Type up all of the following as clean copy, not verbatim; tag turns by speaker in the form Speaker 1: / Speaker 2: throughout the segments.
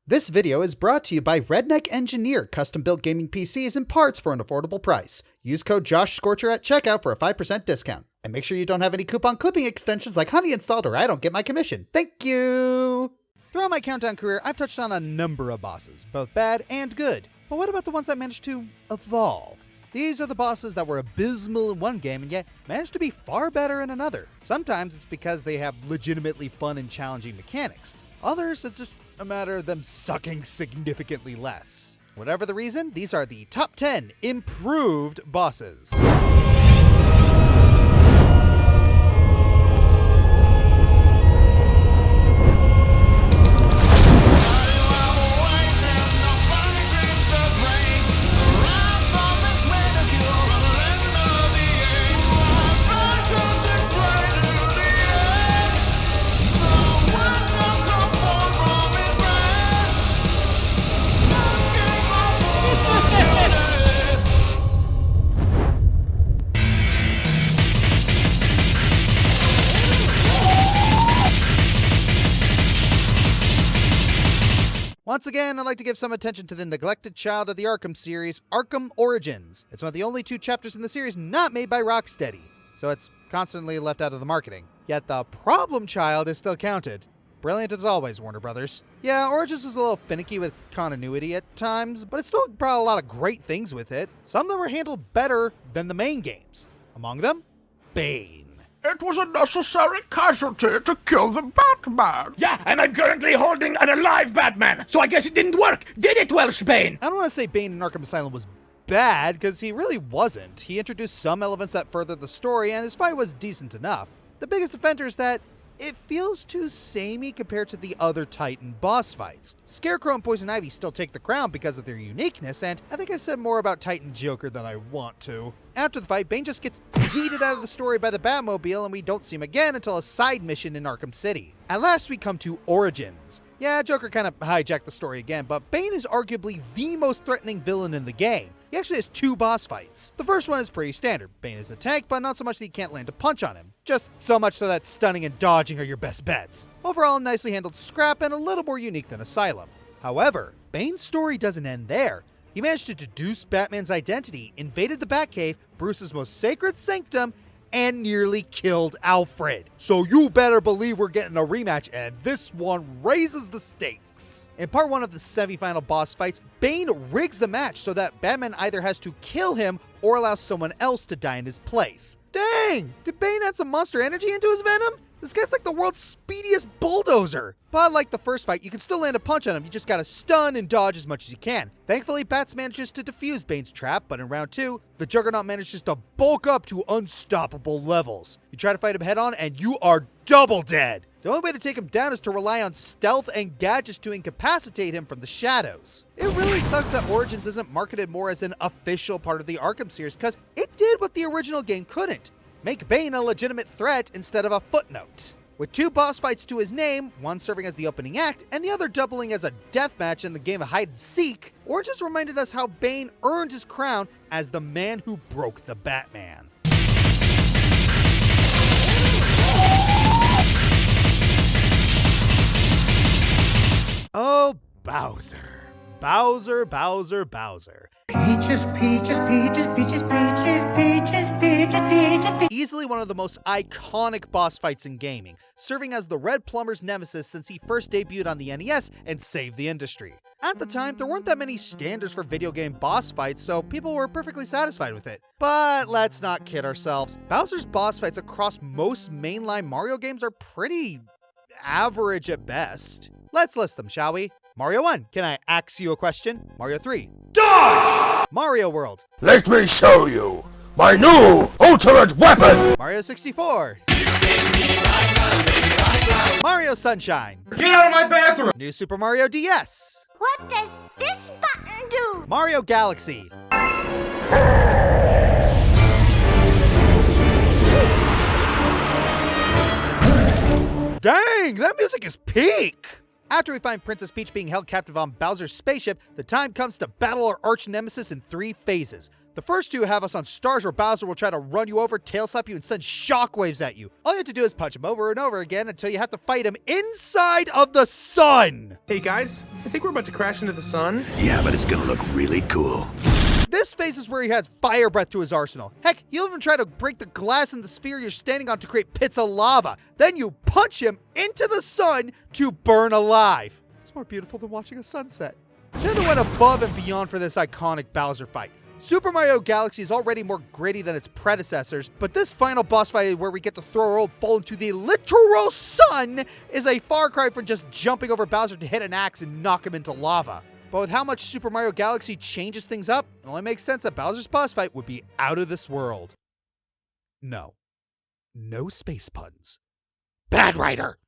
Speaker 1: This video is brought to you by Redneck Engineer, custom-built gaming PCs and parts for an affordable price. Use code joshscorcher at checkout for a 5% discount. And make sure you don't have any coupon clipping extensions like Honey installed or I don't get my commission. Thank you! Throughout my Countdown career, I've touched on a number of bosses, both bad and good. But what about the ones that managed to evolve? These are the bosses that were abysmal in one game and yet managed to be far better in another. Sometimes it's because they have legitimately fun and challenging mechanics. Others, it's just a matter of them sucking significantly less. Whatever the reason, these are the top 10 improved bosses. Once again, I'd like to give some attention to the neglected child of the Arkham series, Arkham Origins. It's one of the only two chapters in the series not made by Rocksteady, so it's constantly left out of the marketing. Yet the problem child is still counted. Brilliant as always, Warner Brothers. Yeah, Origins was a little finicky with continuity at times, but it still brought a lot of great things with it. Some of them were handled better than the main games. Among them, Bane.
Speaker 2: It was a necessary casualty to kill the Batman.
Speaker 3: Yeah, and I'm currently holding an alive Batman, so I guess it didn't work. Did it, Welsh Bane?
Speaker 1: I don't want to say Bane in Arkham Asylum was bad, because he really wasn't. He introduced some elements that furthered the story, and his fight was decent enough. The biggest offender is that it feels too samey compared to the other Titan boss fights. Scarecrow and Poison Ivy still take the crown because of their uniqueness, and I think I said more about Titan Joker than I want to. After the fight, Bane just gets yeeted out of the story by the Batmobile, and we don't see him again until a side mission in Arkham City. At last, we come to Origins. Yeah, Joker kind of hijacked the story again, but Bane is arguably the most threatening villain in the game. He actually has two boss fights. The first one is pretty standard. Bane is a tank, but not so much that you can't land a punch on him. Just so much so that stunning and dodging are your best bets. Overall, nicely handled scrap and a little more unique than Asylum. However, Bane's story doesn't end there. He managed to deduce Batman's identity, invaded the Batcave, Bruce's most sacred sanctum, and nearly killed Alfred. So you better believe we're getting a rematch, and this one raises the stakes. In part 1 of the semi-final boss fights, Bane rigs the match so that Batman either has to kill him or allow someone else to die in his place. Dang! Did Bane add some monster energy into his venom? This guy's like the world's speediest bulldozer. But like the first fight, you can still land a punch on him, you just gotta stun and dodge as much as you can. Thankfully, Bats manages to defuse Bane's trap, but in round 2, the Juggernaut manages to bulk up to unstoppable levels. You try to fight him head on, and you are double dead. The only way to take him down is to rely on stealth and gadgets to incapacitate him from the shadows. It really sucks that Origins isn't marketed more as an official part of the Arkham series, because it did what the original game couldn't. Make Bane a legitimate threat instead of a footnote. With two boss fights to his name, one serving as the opening act, and the other doubling as a deathmatch in the game of hide and seek, Origins reminded us how Bane earned his crown as the man who broke the Batman. Oh, Bowser. Bowser, Bowser, Bowser.
Speaker 4: Peaches, peaches, peaches, peaches, peaches, peaches, peaches, peaches, peaches.
Speaker 1: Easily one of the most iconic boss fights in gaming, serving as the Red Plumber's nemesis since he first debuted on the NES and saved the industry. At the time, there weren't that many standards for video game boss fights, so people were perfectly satisfied with it. But let's not kid ourselves. Bowser's boss fights across most mainline Mario games are pretty average at best. Let's list them, shall we? Mario 1, can I ask you a question? Mario 3, dodge! Mario World.
Speaker 2: Let me show you my new ultimate weapon.
Speaker 1: Mario 64. Mario Sunshine.
Speaker 3: Get out of my bathroom!
Speaker 1: New Super Mario DS.
Speaker 5: What does this button do?
Speaker 1: Mario Galaxy. Dang, that music is peak! After we find Princess Peach being held captive on Bowser's spaceship, the time comes to battle our arch nemesis in 3 phases. The first two have us on stars where Bowser will try to run you over, tail slap you, and send shockwaves at you. All you have to do is punch him over and over again until you have to fight him inside of the sun!
Speaker 6: Hey guys, I think we're about to crash into the sun.
Speaker 3: Yeah, but it's gonna look really cool.
Speaker 1: This phase is where he has fire breath to his arsenal. Heck, he'll even try to break the glass in the sphere you're standing on to create pits of lava. Then you punch him into the sun to burn alive. It's more beautiful than watching a sunset. Nintendo went above and beyond for this iconic Bowser fight. Super Mario Galaxy is already more gritty than its predecessors, but this final boss fight where we get to throw our old foe into the literal sun is a far cry from just jumping over Bowser to hit an axe and knock him into lava. But with how much Super Mario Galaxy changes things up, it only makes sense that Bowser's boss fight would be out of this world. No. No space puns. Bad writer!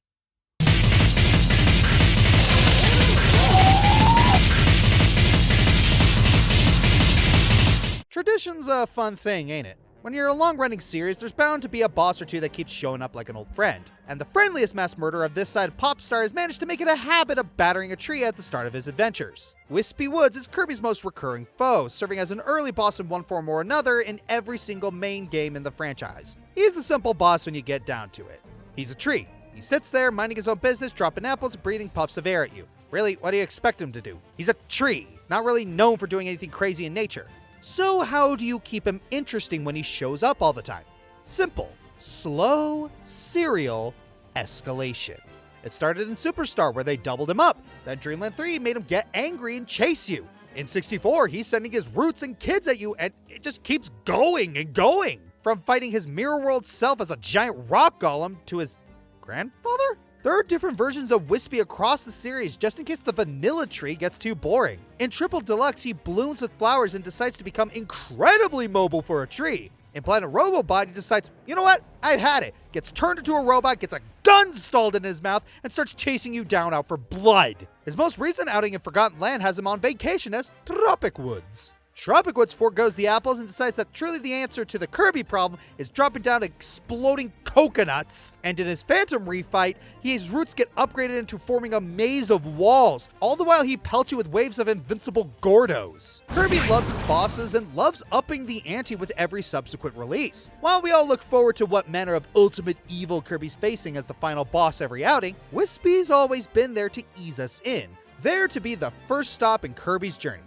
Speaker 1: Tradition's a fun thing, ain't it? When you're a long-running series, there's bound to be a boss or two that keeps showing up like an old friend. And the friendliest mass murderer of this side of Popstar has managed to make it a habit of battering a tree at the start of his adventures. Wispy Woods is Kirby's most recurring foe, serving as an early boss in one form or another in every single main game in the franchise. He's a simple boss when you get down to it. He's a tree. He sits there, minding his own business, dropping apples and breathing puffs of air at you. Really, what do you expect him to do? He's a tree, not really known for doing anything crazy in nature. So how do you keep him interesting when he shows up all the time? Simple. Slow, serial escalation. It started in Superstar where they doubled him up. Then Dreamland 3 made him get angry and chase you. In 64, he's sending his roots and kids at you and it just keeps going and going. From fighting his mirror world self as a giant rock golem to his grandfather? There are different versions of Wispy across the series just in case the vanilla tree gets too boring. In Triple Deluxe, he blooms with flowers and decides to become incredibly mobile for a tree. In Planet Robobot, he decides, you know what, I've had it. Gets turned into a robot, gets a gun stalled in his mouth, and starts chasing you down out for blood. His most recent outing in Forgotten Land has him on vacation as Tropic Woods. Tropic Woods foregoes the apples and decides that truly the answer to the Kirby problem is dropping down exploding coconuts. And in his Phantom refight, his roots get upgraded into forming a maze of walls, all the while he pelts you with waves of invincible Gordos. Kirby loves his bosses and loves upping the ante with every subsequent release. While we all look forward to what manner of ultimate evil Kirby's facing as the final boss every outing, Wispy's always been there to ease us in, there to be the first stop in Kirby's journey.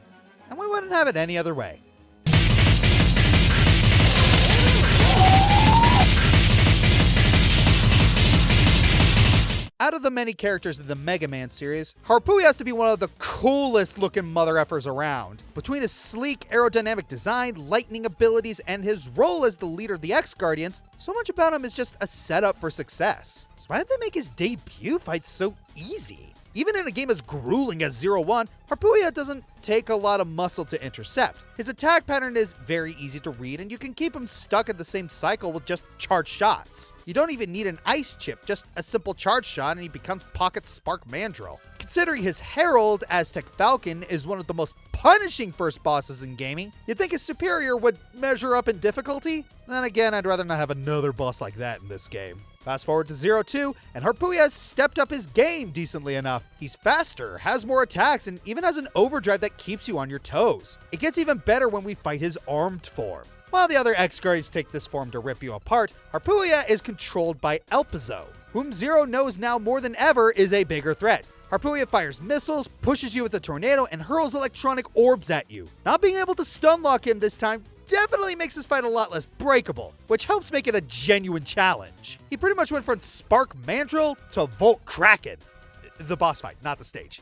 Speaker 1: And we wouldn't have it any other way. Out of the many characters in the Mega Man series, Harpooey has to be one of the coolest looking mother effers around. Between his sleek aerodynamic design, lightning abilities, and his role as the leader of the X-Guardians, so much about him is just a setup for success. So why did they make his debut fight so easy? Even in a game as grueling as 0-1, Harpooey doesn't take a lot of muscle to intercept. His attack pattern is very easy to read, and you can keep him stuck in the same cycle with just charged shots. You don't even need an ice chip, just a simple charge shot and he becomes Pocket Spark Mandrill. Considering his Herald, Aztec Falcon, is one of the most punishing first bosses in gaming, you'd think his superior would measure up in difficulty? Then again, I'd rather not have another boss like that in this game. Fast forward to 0-2, and Harpooey has stepped up his game decently enough. He's faster, has more attacks, and even has an overdrive that keeps you on your toes. It gets even better when we fight his armed form. While the other X-Guardians take this form to rip you apart, Harpooey is controlled by Elpizo, whom Zero knows now more than ever is a bigger threat. Harpooey fires missiles, pushes you with a tornado, and hurls electronic orbs at you. Not being able to stun lock him this time definitely makes this fight a lot less breakable, which helps make it a genuine challenge. He pretty much went from Spark Mandrill to Volt Kraken. The boss fight, not the stage.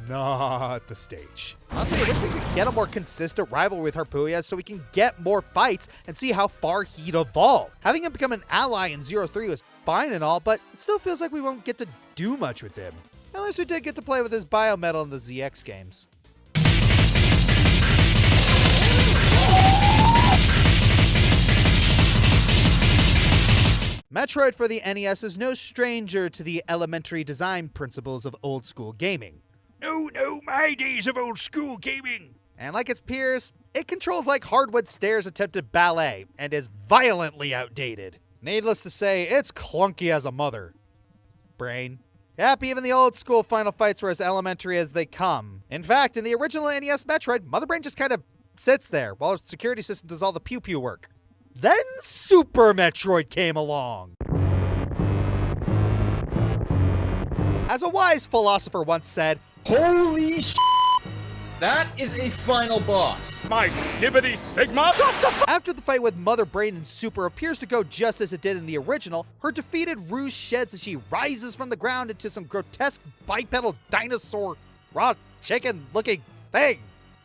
Speaker 1: Not the stage. Honestly, I wish we could get a more consistent rival with Harpooey so we can get more fights and see how far he'd evolve. Having him become an ally in 0-3 was fine and all, but it still feels like we won't get to do much with him. At least we did get to play with his Biometal in the ZX games. Metroid for the NES is no stranger to the elementary design principles of old school gaming.
Speaker 3: No, my days of old school gaming.
Speaker 1: And like its peers, it controls like hardwood stairs attempted ballet and is violently outdated. Needless to say, it's clunky as a mother. Brain. Yep, even the old school final fights were as elementary as they come. In fact, in the original NES Metroid, Mother Brain just kind of sits there while our security system does all the pew-pew work. Then Super Metroid came along. As a wise philosopher once said,
Speaker 7: Holy sh**! That is a final boss.
Speaker 2: My skibbity sigma!
Speaker 1: after the fight with Mother Brain in Super appears to go just as it did in the original, her defeated ruse sheds as she rises from the ground into some grotesque bipedal dinosaur raw chicken looking thing.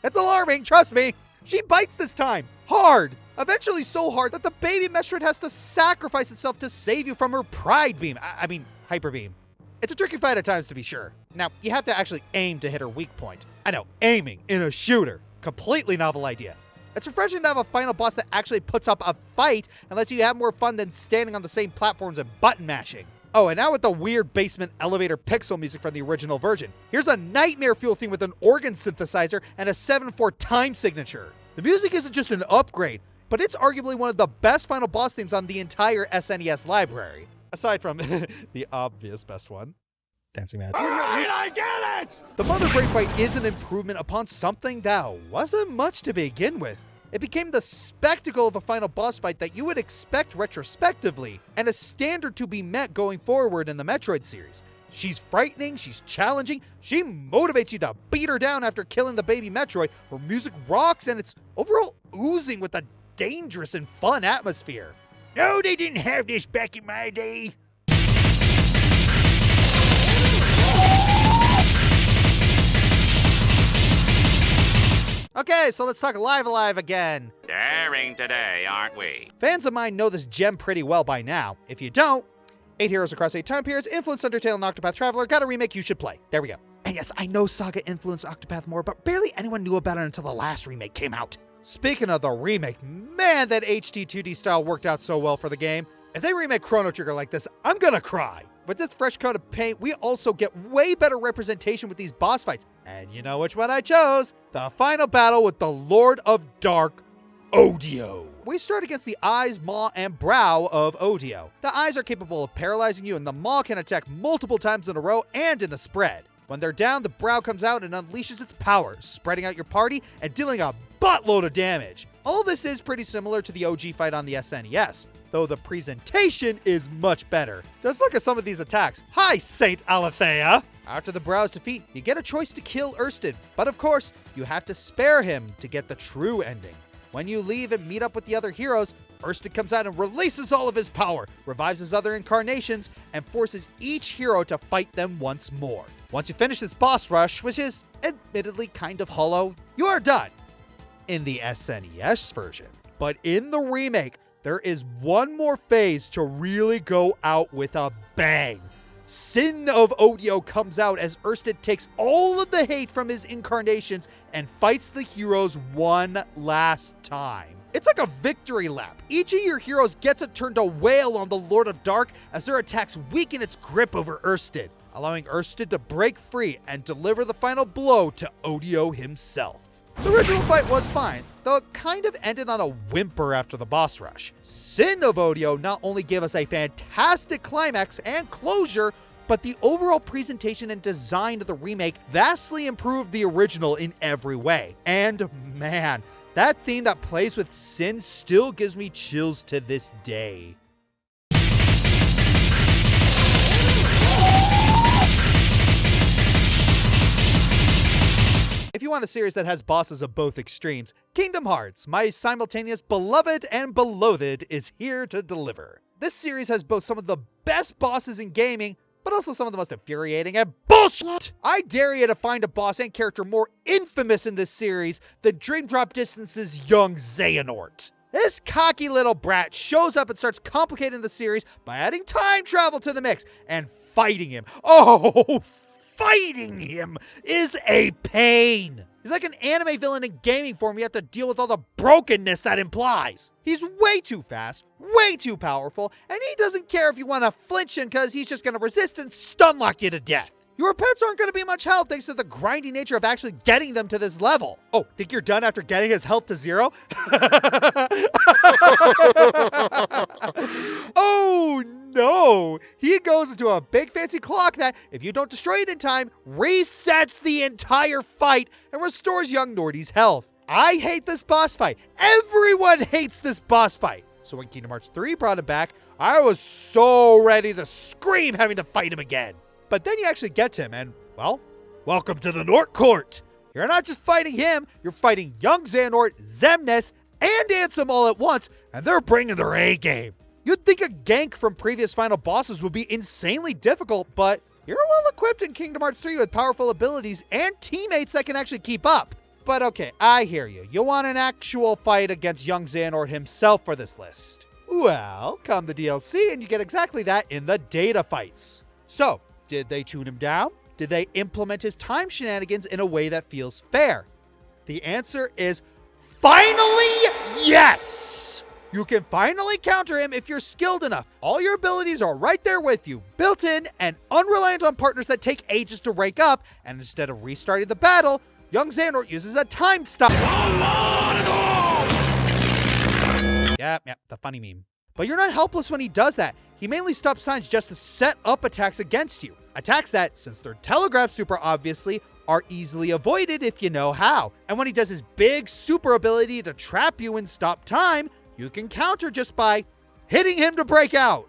Speaker 1: It's alarming, trust me. She bites this time, hard. Eventually so hard that the baby Metroid has to sacrifice itself to save you from her pride beam. I mean, hyper beam. It's a tricky fight at times, to be sure. Now, you have to actually aim to hit her weak point. I know, aiming in a shooter. Completely novel idea. It's refreshing to have a final boss that actually puts up a fight and lets you have more fun than standing on the same platforms and button mashing. Oh, and now with the weird basement elevator pixel music from the original version. Here's a nightmare fuel theme with an organ synthesizer and a 7/4 time signature. The music isn't just an upgrade, but it's arguably one of the best final boss themes on the entire SNES library. Aside from the obvious best one, Dancing Mad.
Speaker 3: I get it!
Speaker 1: The Mother Brain fight is an improvement upon something that wasn't much to begin with. It became the spectacle of a final boss fight that you would expect retrospectively, and a standard to be met going forward in the Metroid series. She's frightening, she's challenging, she motivates you to beat her down after killing the baby Metroid. Her music rocks, and it's overall oozing with a dangerous and fun atmosphere.
Speaker 3: No, they didn't have this back in my day.
Speaker 1: Okay, so let's talk Alive again.
Speaker 8: Daring today, aren't we?
Speaker 1: Fans of mine know this gem pretty well by now. If you don't, 8 heroes across 8 time periods, influenced Undertale and Octopath Traveler, got a remake you should play. There we go. And yes, I know Saga influenced Octopath more, but barely anyone knew about it until the last remake came out. Speaking of the remake, man, that HD 2D style worked out so well for the game. If they remake Chrono Trigger like this, I'm gonna cry. With this fresh coat of paint, we also get way better representation with these boss fights. And you know which one I chose? The final battle with the Lord of Dark, Odio. We start against the eyes, maw, and brow of Odio. The eyes are capable of paralyzing you, and the maw can attack multiple times in a row and in a spread. When they're down, the brow comes out and unleashes its power, spreading out your party and dealing a buttload of damage. All this is pretty similar to the OG fight on the SNES, though the presentation is much better. Just look at some of these attacks. Hi, Saint Alethea! After the brow's defeat, you get a choice to kill Ursted, but of course, you have to spare him to get the true ending. When you leave and meet up with the other heroes, Ursted comes out and releases all of his power, revives his other incarnations, and forces each hero to fight them once more. Once you finish this boss rush, which is admittedly kind of hollow, you are done. In the SNES version. But in the remake, there is one more phase to really go out with a bang. Sin of Odio comes out as Ursted takes all of the hate from his incarnations and fights the heroes one last time. It's like a victory lap. Each of your heroes gets a turn to wail on the Lord of Dark as their attacks weaken its grip over Ursted, allowing Ursted to break free and deliver the final blow to Odio himself. The original fight was fine, though it kind of ended on a whimper after the boss rush. Sin of Odio not only gave us a fantastic climax and closure, but the overall presentation and design of the remake vastly improved the original in every way. And man, that theme that plays with Sin still gives me chills to this day. If you want a series that has bosses of both extremes, Kingdom Hearts, my simultaneous beloved and beloathed, is here to deliver. This series has both some of the best bosses in gaming, but also some of the most infuriating and bullshit. I dare you to find a boss and character more infamous in this series than Dream Drop Distance's young Xehanort. This cocky little brat shows up and starts complicating the series by adding time travel to the mix and fighting him. Oh, fighting him is a pain. He's like an anime villain in gaming form you have to deal with all the brokenness that implies. He's way too fast, way too powerful, and he doesn't care if you want to flinch him because he's just going to resist and stun lock you to death. Your pets aren't going to be much help thanks to the grindy nature of actually getting them to this level. Oh, think you're done after getting his health to 0? Oh no! He goes into a big fancy clock that, if you don't destroy it in time, resets the entire fight and restores young Nordy's health. I hate this boss fight. Everyone hates this boss fight. So when Kingdom Hearts 3 brought him back, I was so ready to scream having to fight him again. But then you actually get to him and, well, welcome to the Nort Court. You're not just fighting him, you're fighting young Xehanort, Xemnas, and Ansem all at once, and they're bringing their A game. You'd think a gank from previous final bosses would be insanely difficult, but you're well equipped in Kingdom Hearts 3 with powerful abilities and teammates that can actually keep up. But okay, I hear you. You want an actual fight against young Xehanort himself for this list. Well, come the DLC and you get exactly that in the data fights. So, did they tune him down? Did they implement his time shenanigans in a way that feels fair? The answer is finally yes! You can finally counter him if you're skilled enough. All your abilities are right there with you, built in and unreliant on partners that take ages to rank up, and instead of restarting the battle, young Xehanort uses a time stop. Yeah, the funny meme. But you're not helpless when he does that. He mainly stops times just to set up attacks against you. Attacks that, since they're telegraphed super obviously, are easily avoided if you know how. And when he does his big super ability to trap you and stop time, you can counter just by hitting him to break out.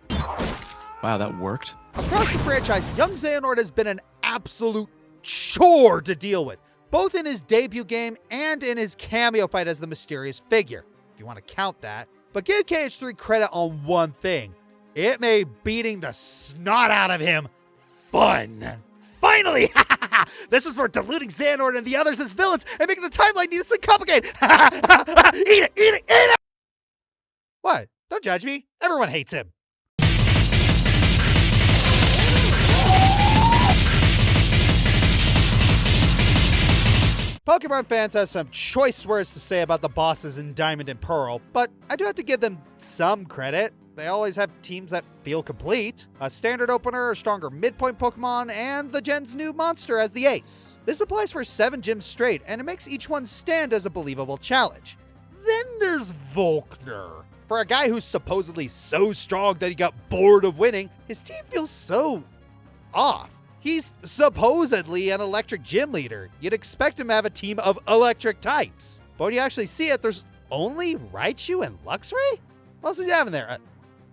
Speaker 9: Wow, that worked.
Speaker 1: Across the franchise, young Xehanort has been an absolute chore to deal with, both in his debut game and in his cameo fight as the mysterious figure, if you want to count that. But give KH3 credit on one thing. It made beating the snot out of him fun. Finally! This is for diluting Xehanort and the others as villains and making the timeline needlessly complicated. Eat it, eat it, eat it! What? Don't judge me. Everyone hates him. Pokemon fans have some choice words to say about the bosses in Diamond and Pearl, but I do have to give them some credit. They always have teams that feel complete, a standard opener, a stronger midpoint Pokemon, and the gen's new monster as the ace. This applies for 7 gyms straight, and it makes each one stand as a believable challenge. Then there's Volkner. For a guy who's supposedly so strong that he got bored of winning, his team feels so off. He's supposedly an electric gym leader. You'd expect him to have a team of electric types. But when you actually see it, there's only Raichu and Luxray? What else is he having there?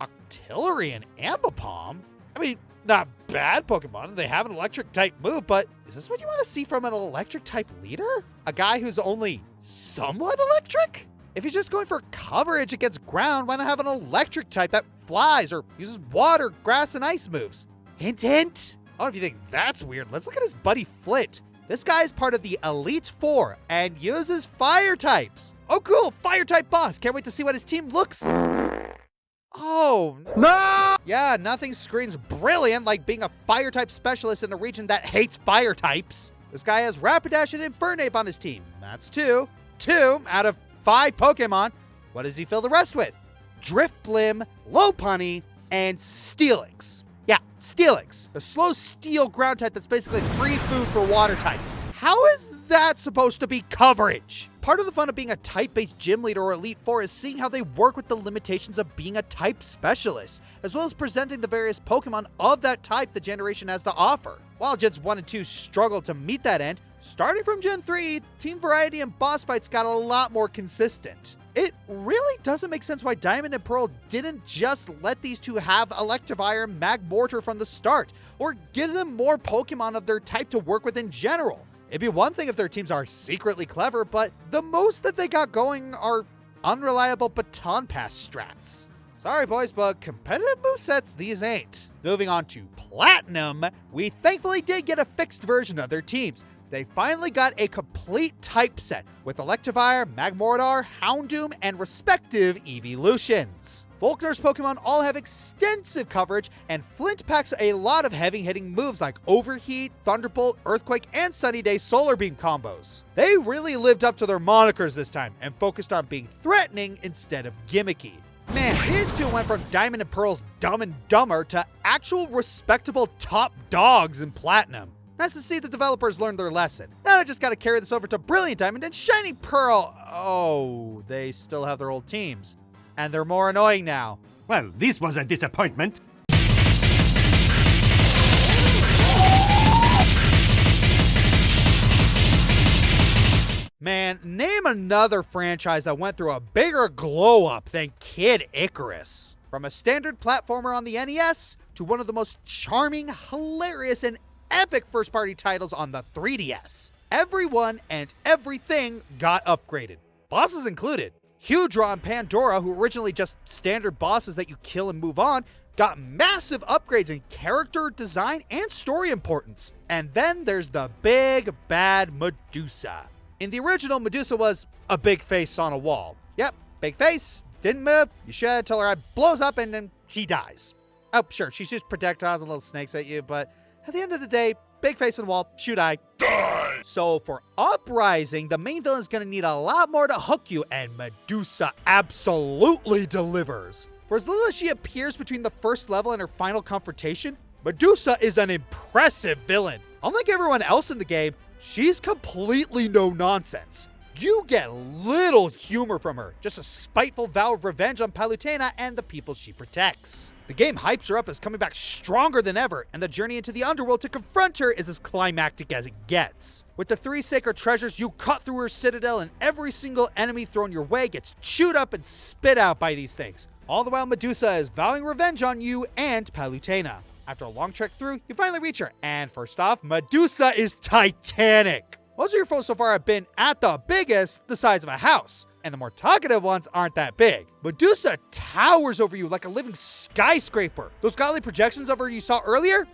Speaker 1: Octillery and Ambipom? I mean, not bad Pokemon. They have an electric type move, but is this what you want to see from an electric type leader? A guy who's only somewhat electric? If he's just going for coverage against ground, why not have an electric type that flies or uses water, grass, and ice moves? Hint, hint. Oh, if you think that's weird, let's look at his buddy Flint. This guy is part of the Elite Four and uses fire types. Oh, cool, fire type boss. Can't wait to see what his team looks. Oh, no! Yeah, nothing screams brilliant like being a fire type specialist in a region that hates fire types. This guy has Rapidash and Infernape on his team. That's 2. 2 out of 5 Pokemon. What does he fill the rest with? Drifblim, Lopunny, and Steelix. Yeah, Steelix, the slow steel ground type that's basically free food for water types. How is that supposed to be coverage? Part of the fun of being a type-based gym leader or Elite Four is seeing how they work with the limitations of being a type specialist, as well as presenting the various Pokemon of that type the generation has to offer. While Gens 1 and 2 struggled to meet that end, starting from Gen 3, team variety and boss fights got a lot more consistent. It really doesn't make sense why Diamond and Pearl didn't just let these two have Electivire and Magmortar from the start, or give them more Pokemon of their type to work with in general. It'd be one thing if their teams are secretly clever, but the most that they got going are unreliable baton pass strats. Sorry boys, but competitive movesets these ain't. Moving on to Platinum, we thankfully did get a fixed version of their teams. They finally got a complete type set with Electivire, Magmortar, Houndoom, and respective evolutions. Volkner's Pokemon all have extensive coverage, and Flint packs a lot of heavy-hitting moves like Overheat, Thunderbolt, Earthquake, and Sunny Day Solar Beam combos. They really lived up to their monikers this time and focused on being threatening instead of gimmicky. Man, these two went from Diamond and Pearl's Dumb and Dumber to actual respectable top dogs in Platinum. Nice to see the developers learned their lesson. Now they just gotta carry this over to Brilliant Diamond and Shiny Pearl. Oh, they still have their old teams. And they're more annoying now.
Speaker 2: Well, this was a disappointment.
Speaker 1: Man, name another franchise that went through a bigger glow-up than Kid Icarus. From a standard platformer on the NES to one of the most charming, hilarious, and epic first-party titles on the 3DS. Everyone and everything got upgraded, bosses included. Hudra and Pandora, who originally just standard bosses that you kill and move on, got massive upgrades in character design and story importance. And then there's the big bad Medusa. In the original, Medusa was a big face on a wall. Yep, big face, didn't move, you shoot till her eye blows up and then she dies. Oh, sure, she shoots projectiles and little snakes at you, but at the end of the day, big face on the wall, shoot eye, die! So for Uprising, the main villain is gonna need a lot more to hook you, and Medusa absolutely delivers. For as little as she appears between the first level and her final confrontation, Medusa is an impressive villain. Unlike everyone else in the game, she's completely no nonsense. You get little humor from her, just a spiteful vow of revenge on Palutena and the people she protects. The game hypes her up as coming back stronger than ever, and the journey into the underworld to confront her is as climactic as it gets. With the 3 sacred treasures, you cut through her citadel and every single enemy thrown your way gets chewed up and spit out by these things. All the while Medusa is vowing revenge on you and Palutena. After a long trek through, you finally reach her, and first off, Medusa is titanic. Most of your foes so far have been, at the biggest, the size of a house, and the more talkative ones aren't that big. Medusa towers over you like a living skyscraper. Those godly projections of her you saw earlier,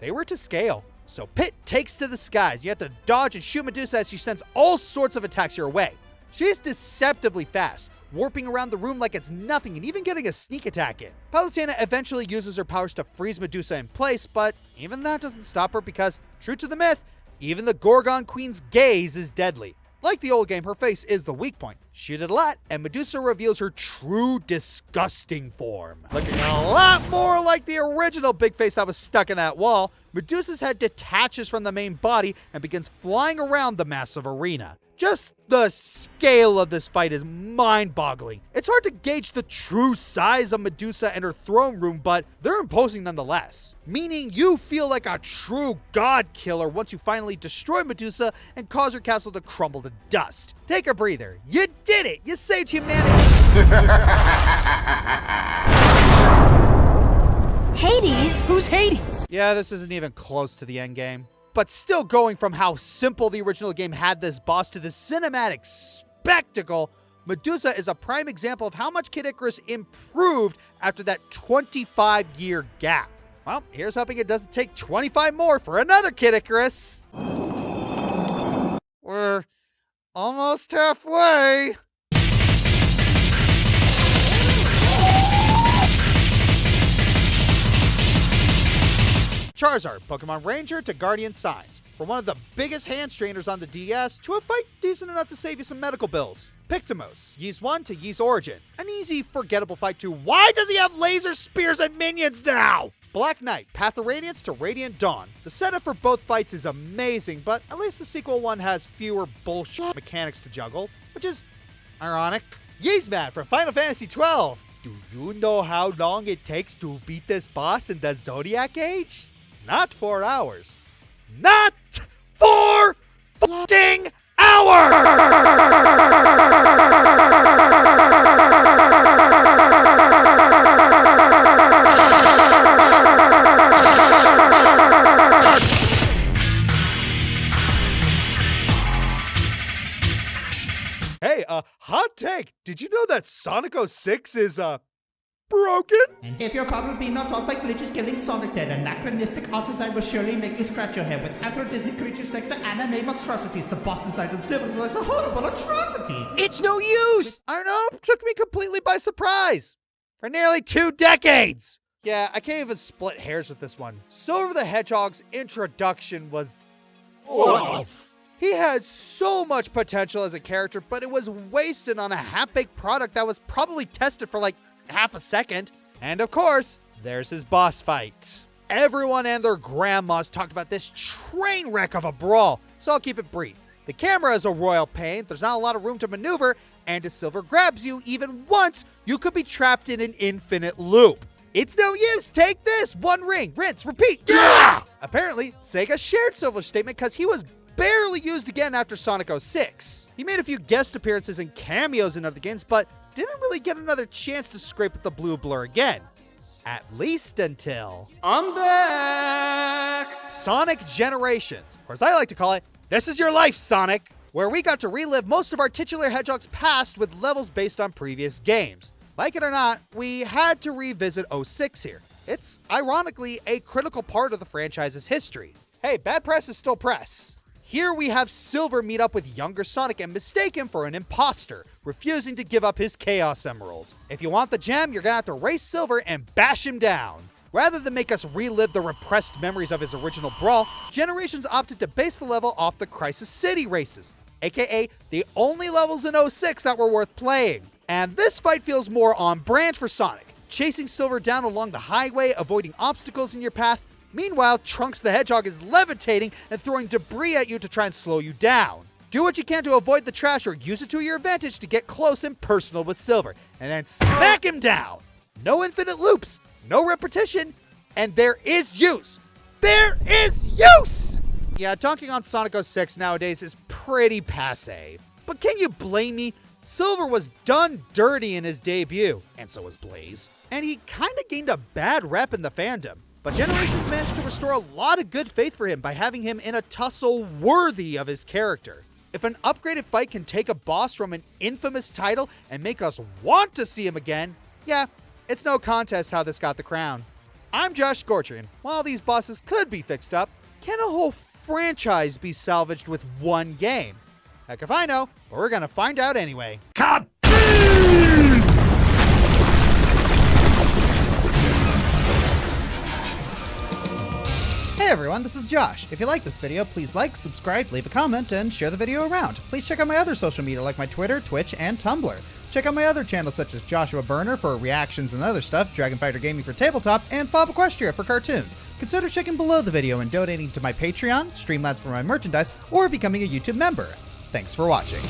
Speaker 1: they were to scale. So Pit takes to the skies. You have to dodge and shoot Medusa as she sends all sorts of attacks your way. She is deceptively fast, warping around the room like it's nothing and even getting a sneak attack in. Palutena eventually uses her powers to freeze Medusa in place, but even that doesn't stop her because, true to the myth, even the Gorgon Queen's gaze is deadly. Like the old game, her face is the weak point. Shoot it a lot, and Medusa reveals her true disgusting form. Looking a lot more like the original big face that was stuck in that wall, Medusa's head detaches from the main body and begins flying around the massive arena. Just the scale of this fight is mind-boggling. It's hard to gauge the true size of Medusa and her throne room, but they're imposing nonetheless. Meaning you feel like a true god killer once you finally destroy Medusa and cause her castle to crumble to dust. Take a breather. You did it! You saved humanity!
Speaker 5: Hades?
Speaker 2: Who's Hades?
Speaker 1: Yeah, this isn't even close to the end game. But still, going from how simple the original game had this boss to this cinematic spectacle, Medusa is a prime example of how much Kid Icarus improved after that 25-year gap. Well, here's hoping it doesn't take 25 more for another Kid Icarus. We're almost halfway. Charizard, Pokemon Ranger to Guardian Signs. From one of the biggest hand strainers on the DS to a fight decent enough to save you some medical bills. Pictomos, Ys 1 to Ys Origin. An easy, forgettable fight to why does he have laser spears and minions now? Black Knight, Path of Radiance to Radiant Dawn. The setup for both fights is amazing, but at least the sequel one has fewer bullshit mechanics to juggle, which is ironic. Yzma from Final Fantasy XII. Do you know how long it takes to beat this boss in the Zodiac Age? Not 4 hours. Not 4 fucking hours! Hey, hot take. Did you know that Sonic 06 is, broken?
Speaker 4: And if you're probably not taught by glitches killing Sonic, then anachronistic art design will surely make you scratch your head with Anthro Disney creatures next to anime monstrosities. The boss designs and civilize are horrible atrocities.
Speaker 2: It's no use!
Speaker 1: I know, took me completely by surprise. For nearly 2 decades. Yeah, I can't even split hairs with this one. Silver the Hedgehog's introduction was... He had so much potential as a character, but it was wasted on a half-baked product that was probably tested for like half a second. And of course, there's his boss fight. Everyone and their grandmas talked about this train wreck of a brawl, so I'll keep it brief. The camera is a royal pain, there's not a lot of room to maneuver, and if Silver grabs you even once, you could be trapped in an infinite loop. It's no use, take this, 1 ring, rinse, repeat, yeah! Apparently, Sega shared Silver's statement because he was barely used again after Sonic 06. He made a few guest appearances and cameos in other games, but didn't really get another chance to scrape with the blue blur again. At least until...
Speaker 6: On deck!
Speaker 1: Sonic Generations, or as I like to call it, This Is Your Life, Sonic! Where we got to relive most of our titular Hedgehog's past with levels based on previous games. Like it or not, we had to revisit 06 here. It's, ironically, a critical part of the franchise's history. Hey, bad press is still press. Here we have Silver meet up with younger Sonic and mistake him for an imposter, refusing to give up his Chaos Emerald. If you want the gem, you're gonna have to race Silver and bash him down. Rather than make us relive the repressed memories of his original brawl, Generations opted to base the level off the Crisis City races, aka the only levels in 06 that were worth playing. And this fight feels more on brand for Sonic, chasing Silver down along the highway, avoiding obstacles in your path. Meanwhile, Trunks the Hedgehog is levitating and throwing debris at you to try and slow you down. Do what you can to avoid the trash or use it to your advantage to get close and personal with Silver, and then smack him down. No infinite loops, no repetition, and there is use. There is use! Yeah, dunking on Sonic 06 nowadays is pretty passe. But can you blame me? Silver was done dirty in his debut, and so was Blaze. And he kinda gained a bad rep in the fandom. But Generations managed to restore a lot of good faith for him by having him in a tussle worthy of his character. If an upgraded fight can take a boss from an infamous title and make us want to see him again, yeah, it's no contest how this got the crown. I'm joshscorcher, and while these bosses could be fixed up, can a whole franchise be salvaged with one game? Heck if I know, but we're gonna find out anyway.
Speaker 3: Cut!
Speaker 4: Hey everyone, this is Josh. If you like this video, please like, subscribe, leave a comment, and share the video around. Please check out my other social media like my Twitter, Twitch, and Tumblr. Check out my other channels such as Joshua Burner for reactions and other stuff, Dragon Fighter Gaming for tabletop, and Bob Equestria for cartoons. Consider checking below the video and donating to my Patreon, Streamlabs for my merchandise, or becoming a YouTube member. Thanks for watching.